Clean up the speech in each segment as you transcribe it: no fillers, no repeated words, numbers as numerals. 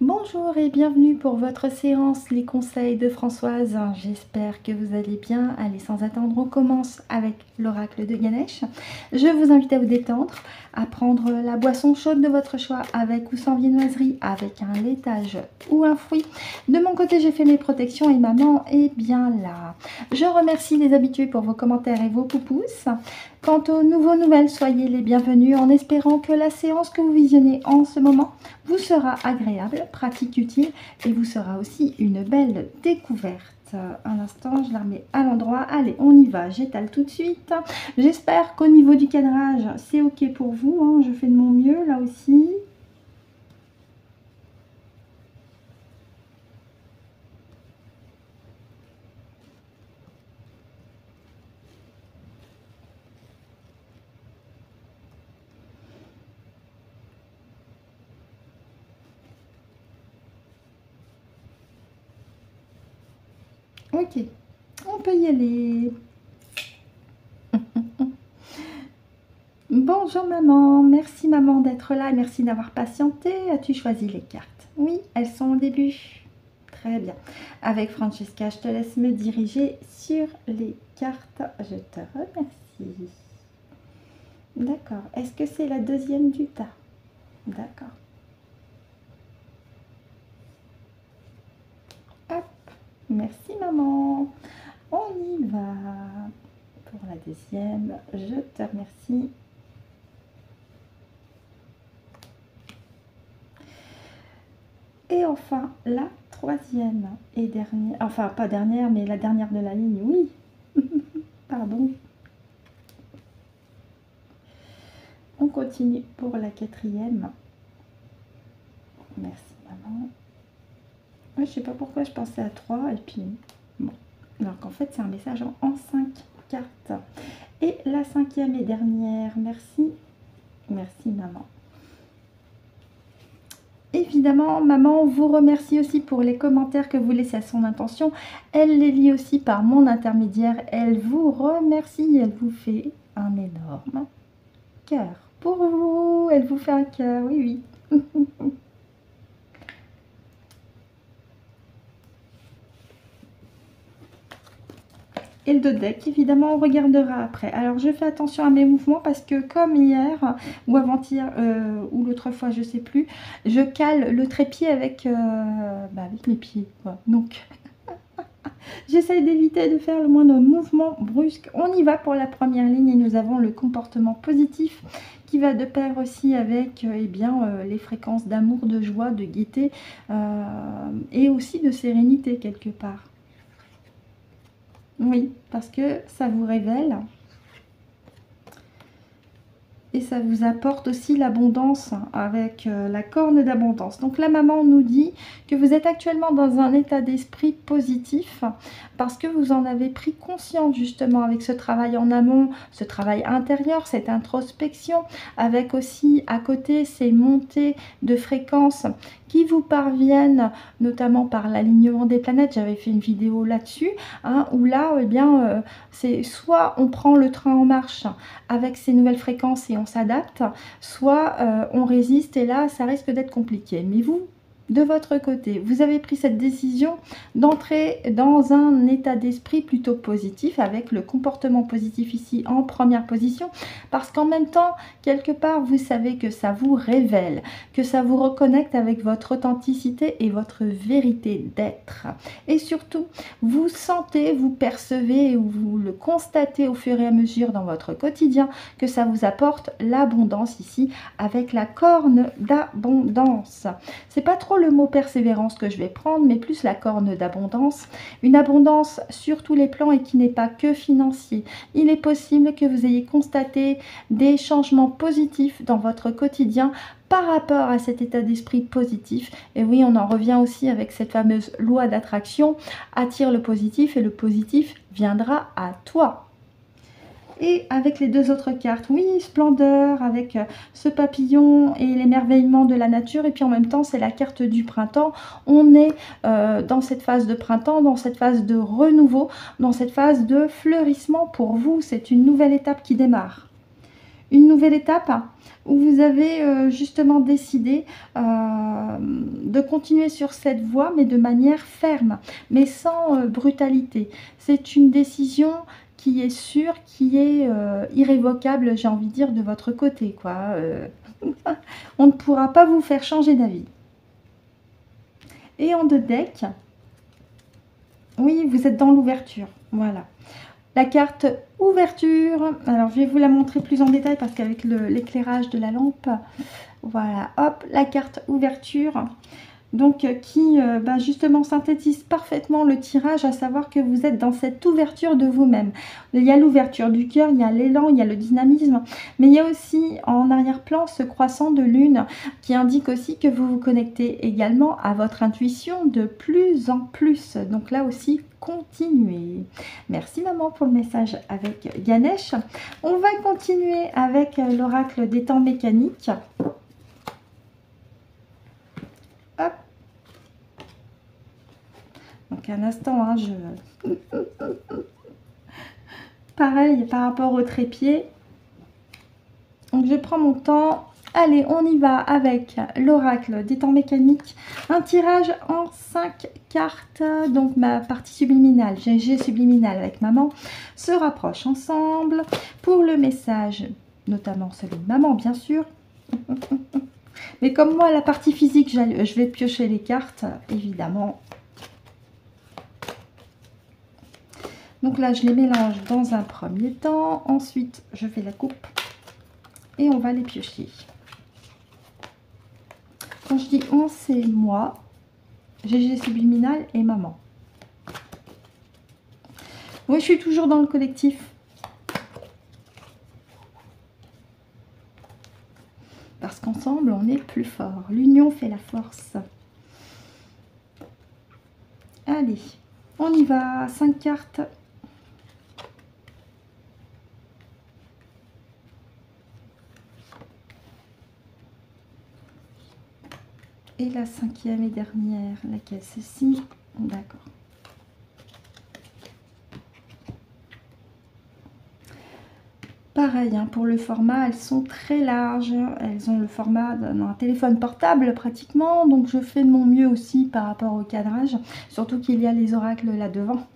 Bonjour et bienvenue pour votre séance Les conseils de Françoise. J'espère que vous allez bien. Allez, sans attendre, on commence avec l'oracle de Ganesh. Je vous invite à vous détendre, à prendre la boisson chaude de votre choix avec ou sans viennoiserie, avec un laitage ou un fruit. De mon côté, j'ai fait mes protections et maman est bien là. Je remercie les habitués pour vos commentaires et vos pouces. Quant aux nouvelles, soyez les bienvenus en espérant que la séance que vous visionnez en ce moment vous sera agréable, pratique, utile et vous sera aussi une belle découverte. Un instant, je la remets à l'endroit. Allez, on y va, j'étale tout de suite. J'espère qu'au niveau du cadrage, c'est ok pour vous, hein. Je fais de mon mieux là aussi. Ok, on peut y aller. Bonjour maman, merci maman d'être là et merci d'avoir patienté. As-tu choisi les cartes? Oui, elles sont au début. Très bien. Avec Francesca, je te laisse me diriger sur les cartes. Je te remercie. D'accord. Est-ce que c'est la deuxième du tas? D'accord. Hop. Merci maman. On y va. Pour la deuxième, je te remercie. Et enfin, la troisième et dernière, enfin pas dernière, mais la dernière de la ligne, oui. Pardon. On continue pour la quatrième. Merci maman. Je sais pas pourquoi je pensais à 3 et puis bon. Alors qu'en fait c'est un message en 5 cartes. Et la cinquième et dernière, merci. Merci maman. Évidemment, maman vous remercie aussi pour les commentaires que vous laissez à son intention. Elle les lit aussi par mon intermédiaire. Elle vous remercie. Elle vous fait un énorme cœur pour vous. Elle vous fait un cœur, oui, oui. Et le dos de deck, évidemment, on regardera après. Alors, je fais attention à mes mouvements parce que comme hier ou avant-hier ou l'autre fois, je sais plus, je cale le trépied avec mes pieds, quoi. Donc, j'essaye d'éviter de faire le moindre mouvement brusque. On y va pour la première ligne et nous avons le comportement positif qui va de pair aussi avec les fréquences d'amour, de joie, de gaieté et aussi de sérénité quelque part. Oui, parce que ça vous révèle et ça vous apporte aussi l'abondance avec la corne d'abondance. Donc la maman nous dit que vous êtes actuellement dans un état d'esprit positif parce que vous en avez pris conscience justement avec ce travail en amont, ce travail intérieur, cette introspection, avec aussi à côté ces montées de fréquences qui vous parviennent notamment par l'alignement des planètes. J'avais fait une vidéo là-dessus, hein, où là, c'est soit on prend le train en marche avec ces nouvelles fréquences et on s'adapte, soit on résiste et là, ça risque d'être compliqué. Mais vous, de votre côté, vous avez pris cette décision d'entrer dans un état d'esprit plutôt positif avec le comportement positif ici en première position parce qu'en même temps, quelque part, vous savez que ça vous révèle, que ça vous reconnecte avec votre authenticité et votre vérité d'être. Et surtout, vous sentez, vous percevez ou vous le constatez au fur et à mesure dans votre quotidien que ça vous apporte l'abondance ici avec la corne d'abondance. C'est pas trop le mot persévérance que je vais prendre, mais plus la corne d'abondance. Une abondance sur tous les plans et qui n'est pas que financier. Il est possible que vous ayez constaté des changements positifs dans votre quotidien par rapport à cet état d'esprit positif. Et oui, on en revient aussi avec cette fameuse loi d'attraction. Attire le positif et le positif viendra à toi. Et avec les deux autres cartes, oui, splendeur, avec ce papillon et l'émerveillement de la nature. Et puis en même temps, c'est la carte du printemps. On est dans cette phase de printemps, dans cette phase de renouveau, dans cette phase de fleurissement pour vous. C'est une nouvelle étape qui démarre. une nouvelle étape où vous avez justement décidé de continuer sur cette voie, mais de manière ferme, mais sans brutalité. C'est une décision qui est sûre, qui est irrévocable, j'ai envie de dire, de votre côté, quoi. On ne pourra pas vous faire changer d'avis. Et en 2 decks, oui, vous êtes dans l'ouverture, voilà. La carte ouverture, alors je vais vous la montrer plus en détail parce qu'avec l'éclairage de la lampe, voilà, hop, la carte ouverture, donc qui justement synthétise parfaitement le tirage, à savoir que vous êtes dans cette ouverture de vous-même. Il y a l'ouverture du cœur, il y a l'élan, il y a le dynamisme, mais il y a aussi en arrière-plan ce croissant de lune qui indique aussi que vous vous connectez également à votre intuition de plus en plus. Donc là aussi, continuez. Merci maman pour le message avec Ganesh. On va continuer avec l'oracle des temps mécaniques. Hop. Donc un instant, hein, pareil par rapport au trépied. Donc je prends mon temps. Allez, on y va avec l'oracle des temps mécaniques. Un tirage en 5 cartes. Donc ma partie subliminale, GG subliminale avec maman, se rapproche ensemble pour le message, notamment celui de maman bien sûr. Mais comme moi, la partie physique, je vais piocher les cartes, évidemment. Donc là, je les mélange dans un premier temps. Ensuite, je fais la coupe et on va les piocher. Quand je dis on, c'est moi, GG subliminal et maman. Oui, je suis toujours dans le collectif. Parce qu'ensemble, on est plus fort. L'union fait la force. Allez, on y va. 5 cartes. Et la 5e et dernière, laquelle ceci? D'accord. Pareil, hein, pour le format, elles sont très larges. Elles ont le format d'un téléphone portable pratiquement. Donc je fais de mon mieux aussi par rapport au cadrage. Surtout qu'il y a les oracles là devant.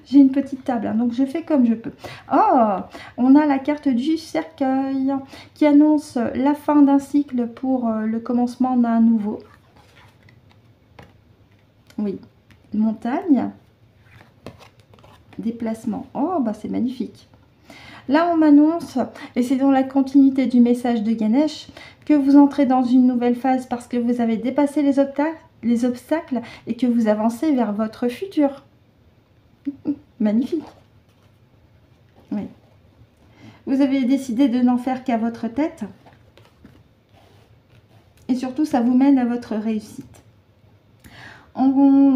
J'ai une petite table, hein, donc je fais comme je peux. Oh, on a la carte du cercueil qui annonce la fin d'un cycle pour le commencement d'un nouveau. Oui, montagne, déplacement. Oh, bah c'est magnifique. Là, on m'annonce, et c'est dans la continuité du message de Ganesh, que vous entrez dans une nouvelle phase parce que vous avez dépassé les obstacles et que vous avancez vers votre futur. Magnifique. Oui. Vous avez décidé de n'en faire qu'à votre tête. Et surtout, ça vous mène à votre réussite. En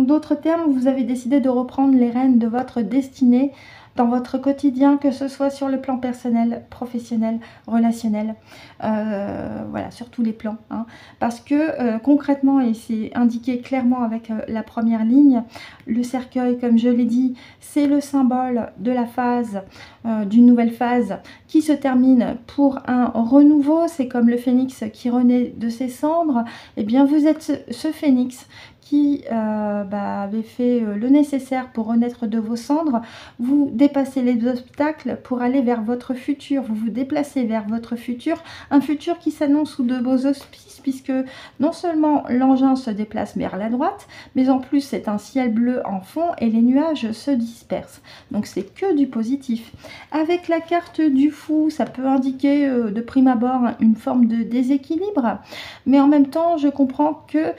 d'autres termes, vous avez décidé de reprendre les rênes de votre destinée dans votre quotidien, que ce soit sur le plan personnel, professionnel, relationnel, voilà, sur tous les plans. Hein. Parce que concrètement, et c'est indiqué clairement avec la première ligne, le cercueil, comme je l'ai dit, c'est le symbole de la phase, d'une nouvelle phase qui se termine pour un renouveau. C'est comme le phénix qui renaît de ses cendres. Eh bien, vous êtes ce phénix qui avait fait le nécessaire pour renaître de vos cendres. Vous dépassez les obstacles pour aller vers votre futur. Vous vous déplacez vers votre futur. Un futur qui s'annonce sous de beaux auspices, puisque non seulement l'engin se déplace vers la droite, mais en plus c'est un ciel bleu en fond et les nuages se dispersent. Donc c'est que du positif. Avec la carte du fou, ça peut indiquer de prime abord une forme de déséquilibre. Mais en même temps, je comprends que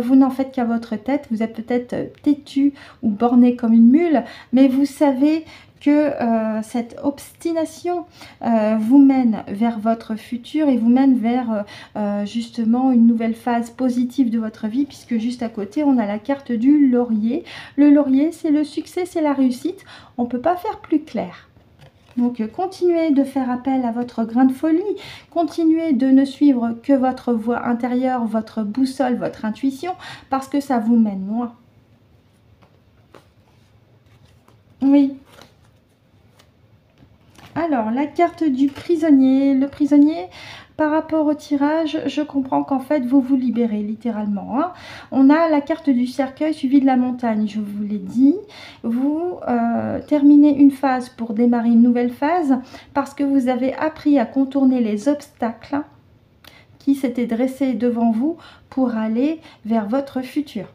vous n'en faites qu'à votre tête. Vous êtes peut-être têtu ou borné comme une mule, mais vous savez que cette obstination vous mène vers votre futur et vous mène vers justement une nouvelle phase positive de votre vie, puisque juste à côté, on a la carte du laurier. Le laurier, c'est le succès, c'est la réussite. On ne peut pas faire plus clair. Donc, continuez de faire appel à votre grain de folie. Continuez de ne suivre que votre voix intérieure, votre boussole, votre intuition, parce que ça vous mène loin. Oui. Alors, la carte du prisonnier. Le prisonnier, par rapport au tirage, je comprends qu'en fait, vous vous libérez littéralement. Hein. On a la carte du cercueil suivie de la montagne, je vous l'ai dit. Vous terminez une phase pour démarrer une nouvelle phase parce que vous avez appris à contourner les obstacles qui s'étaient dressés devant vous pour aller vers votre futur.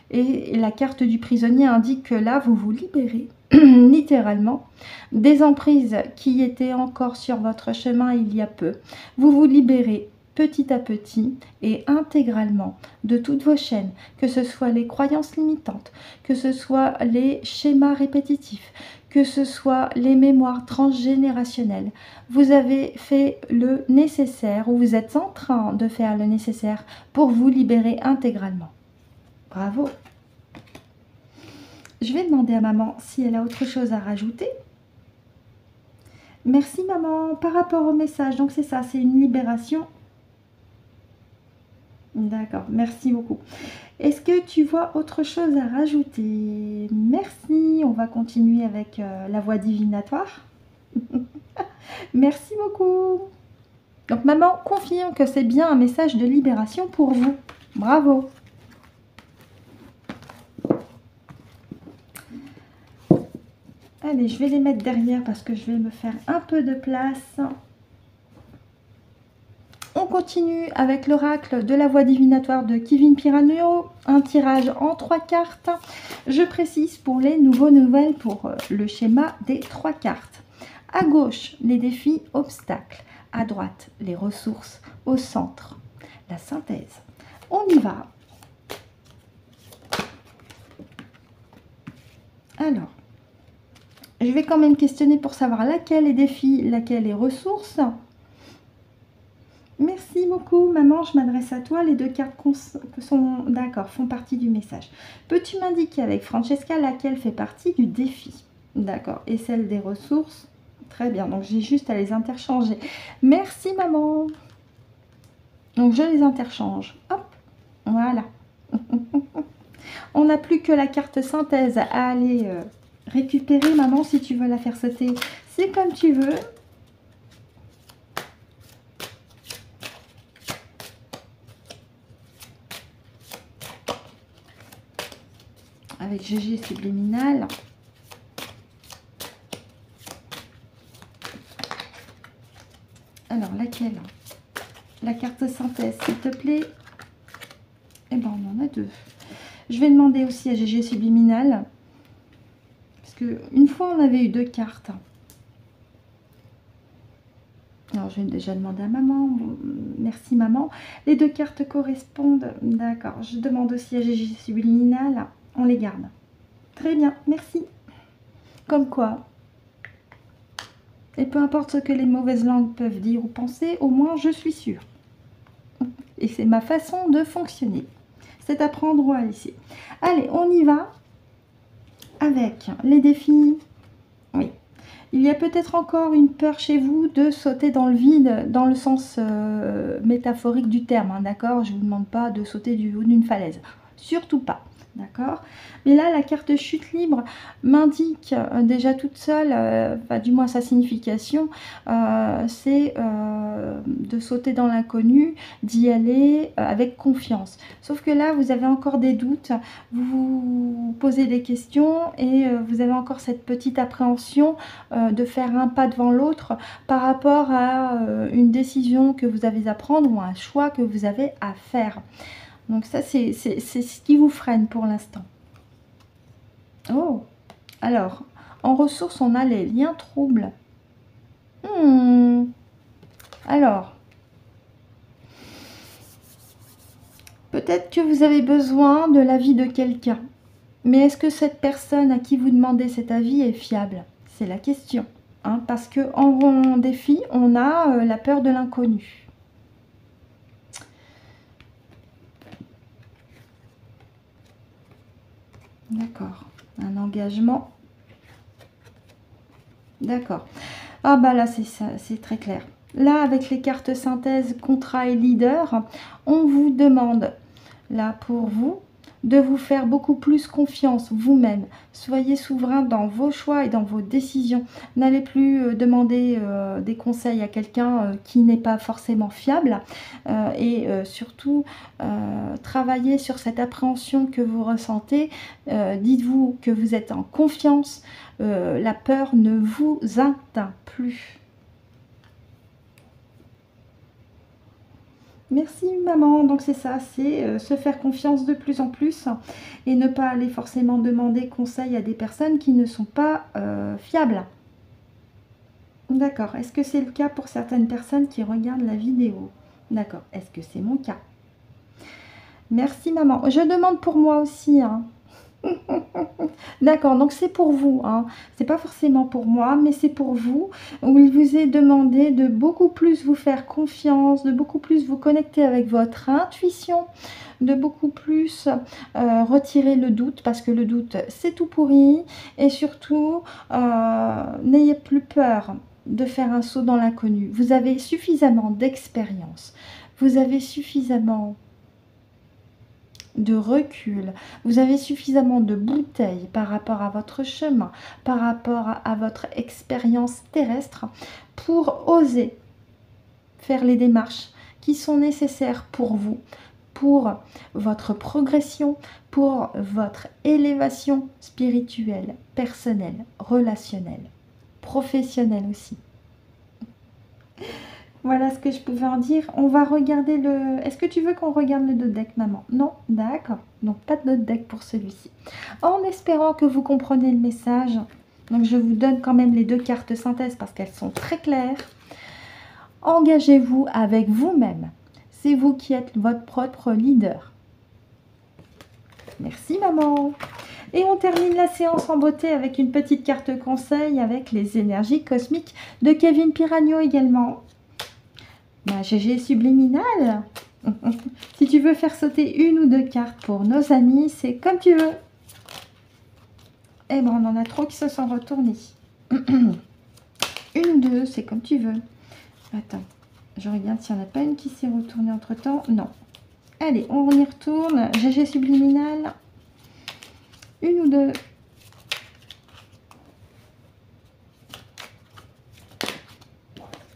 Et la carte du prisonnier indique que là, vous vous libérez littéralement des emprises qui étaient encore sur votre chemin il y a peu. Vous vous libérez petit à petit et intégralement de toutes vos chaînes, que ce soit les croyances limitantes, que ce soit les schémas répétitifs, que ce soit les mémoires transgénérationnelles. Vous avez fait le nécessaire ou vous êtes en train de faire le nécessaire pour vous libérer intégralement. Bravo. Je vais demander à maman si elle a autre chose à rajouter. Merci maman. Par rapport au message, donc c'est ça, c'est une libération. D'accord, merci beaucoup. Est-ce que tu vois autre chose à rajouter? Merci. On va continuer avec la voix divinatoire. Merci beaucoup. Donc maman confirme que c'est bien un message de libération pour vous. Bravo. Allez, je vais les mettre derrière parce que je vais me faire un peu de place. On continue avec l'oracle de la voix divinatoire de Kevin Piranio. Un tirage en 3 cartes. Je précise pour les nouvelles pour le schéma des 3 cartes. À gauche, les défis obstacles. À droite, les ressources. Au centre, la synthèse. On y va. Alors. Je vais quand même questionner pour savoir laquelle est défi, laquelle est ressources. Merci beaucoup, maman. Je m'adresse à toi. Les 2 cartes sont d'accord, font partie du message. Peux-tu m'indiquer avec Francesca laquelle fait partie du défi? D'accord. Et celle des ressources? Très bien. Donc, j'ai juste à les interchanger. Merci, maman. Donc, je les interchange. Hop. Voilà. On n'a plus que la carte synthèse à aller... récupérer, maman, si tu veux la faire sauter, c'est comme tu veux. Avec GG subliminal. Alors, laquelle? La carte synthèse, s'il te plaît. Eh ben, on en a 2. Je vais demander aussi à GG subliminal. Une fois on avait eu 2 cartes. Alors je vais déjà demander à maman. Merci maman. Les 2 cartes correspondent. D'accord. Je demande aussi à GG subliminal. On les garde. Très bien. Merci. Comme quoi. Et peu importe ce que les mauvaises langues peuvent dire ou penser, au moins je suis sûre. Et c'est ma façon de fonctionner. C'est à prendre ou à laisser. Allez, on y va. Avec les défis, oui. Il y a peut-être encore une peur chez vous de sauter dans le vide, dans le sens métaphorique du terme, hein, d'accord? Je ne vous demande pas de sauter du haut d'une falaise, surtout pas, d'accord? Mais là, la carte chute libre m'indique déjà toute seule, du moins sa signification, c'est de sauter dans l'inconnu, d'y aller avec confiance. Sauf que là, vous avez encore des doutes, vous vous posez des questions et vous avez encore cette petite appréhension de faire un pas devant l'autre par rapport à une décision que vous avez à prendre ou un choix que vous avez à faire. Donc ça, c'est ce qui vous freine pour l'instant. Oh, alors, en ressources, on a les liens troubles. Alors, peut-être que vous avez besoin de l'avis de quelqu'un. Mais est-ce que cette personne à qui vous demandez cet avis est fiable? C'est la question. Hein, parce qu'en défi, on a la peur de l'inconnu. D'accord. Un engagement. D'accord. Ah bah là, c'est très clair. Là, avec les cartes synthèse, contrat et leader, on vous demande, là pour vous, de vous faire beaucoup plus confiance vous-même. Soyez souverain dans vos choix et dans vos décisions. N'allez plus demander des conseils à quelqu'un qui n'est pas forcément fiable. Et surtout, travaillez sur cette appréhension que vous ressentez. Dites-vous que vous êtes en confiance. La peur ne vous atteint plus. Merci maman, donc c'est ça, c'est se faire confiance de plus en plus et ne pas aller forcément demander conseil à des personnes qui ne sont pas fiables. D'accord, est-ce que c'est le cas pour certaines personnes qui regardent la vidéo? D'accord, est-ce que c'est mon cas? Merci maman, je demande pour moi aussi, hein. D'accord, donc c'est pour vous, hein. C'est pas forcément pour moi, mais c'est pour vous, où il vous est demandé de beaucoup plus vous faire confiance, de beaucoup plus vous connecter avec votre intuition, de beaucoup plus retirer le doute, parce que le doute, c'est tout pourri, et surtout, n'ayez plus peur de faire un saut dans l'inconnu. Vous avez suffisamment d'expérience, vous avez suffisamment de recul, vous avez suffisamment de bouteilles par rapport à votre chemin, par rapport à votre expérience terrestre pour oser faire les démarches qui sont nécessaires pour vous, pour votre progression, pour votre élévation spirituelle, personnelle, relationnelle, professionnelle aussi. Voilà ce que je pouvais en dire. On va regarder le... Est-ce que tu veux qu'on regarde le dos de deck, maman? Non? D'accord. Donc, pas de dos de deck pour celui-ci. En espérant que vous comprenez le message, donc je vous donne quand même les deux cartes synthèse parce qu'elles sont très claires. Engagez-vous avec vous-même. C'est vous qui êtes votre propre leader. Merci, maman. Et on termine la séance en beauté avec une petite carte conseil avec les énergies cosmiques de Kevin Piragno également. Ma GG subliminal. Si tu veux faire sauter une ou deux cartes pour nos amis, c'est comme tu veux. Eh ben, on en a trop qui se sont retournés. Une ou deux, c'est comme tu veux. Attends, je regarde s'il n'y en a pas une qui s'est retournée entre-temps. Non. Allez, on y retourne. GG subliminal. Une ou deux.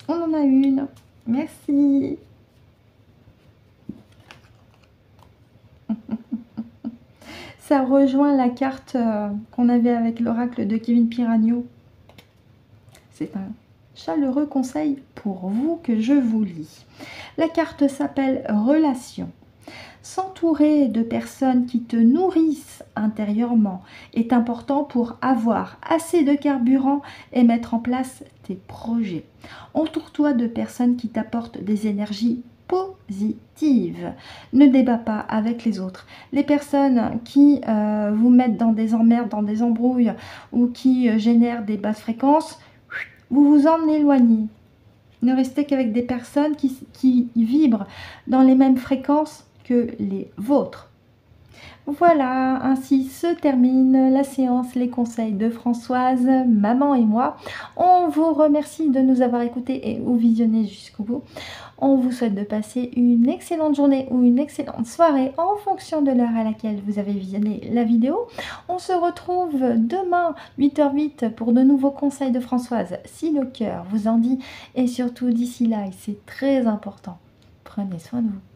On en a une. Merci. Ça rejoint la carte qu'on avait avec l'oracle de Kevin Piragno. C'est un chaleureux conseil pour vous que je vous lis. La carte s'appelle Relation. S'entourer de personnes qui te nourrissent intérieurement est important pour avoir assez de carburant et mettre en place tes projets. Entoure-toi de personnes qui t'apportent des énergies positives. Ne débat pas avec les autres. Les personnes qui vous mettent dans des emmerdes, dans des embrouilles ou qui génèrent des basses fréquences, vous vous en éloignez. Ne restez qu'avec des personnes qui vibrent dans les mêmes fréquences que les vôtres. Voilà, ainsi se termine la séance Les conseils de Françoise, maman et moi. On vous remercie de nous avoir écoutés et ou visionnés jusqu'au bout. On vous souhaite de passer une excellente journée ou une excellente soirée en fonction de l'heure à laquelle vous avez visionné la vidéo. On se retrouve demain 8h08 pour de nouveaux conseils de Françoise, si le cœur vous en dit. Et surtout d'ici là, et c'est très important, prenez soin de vous.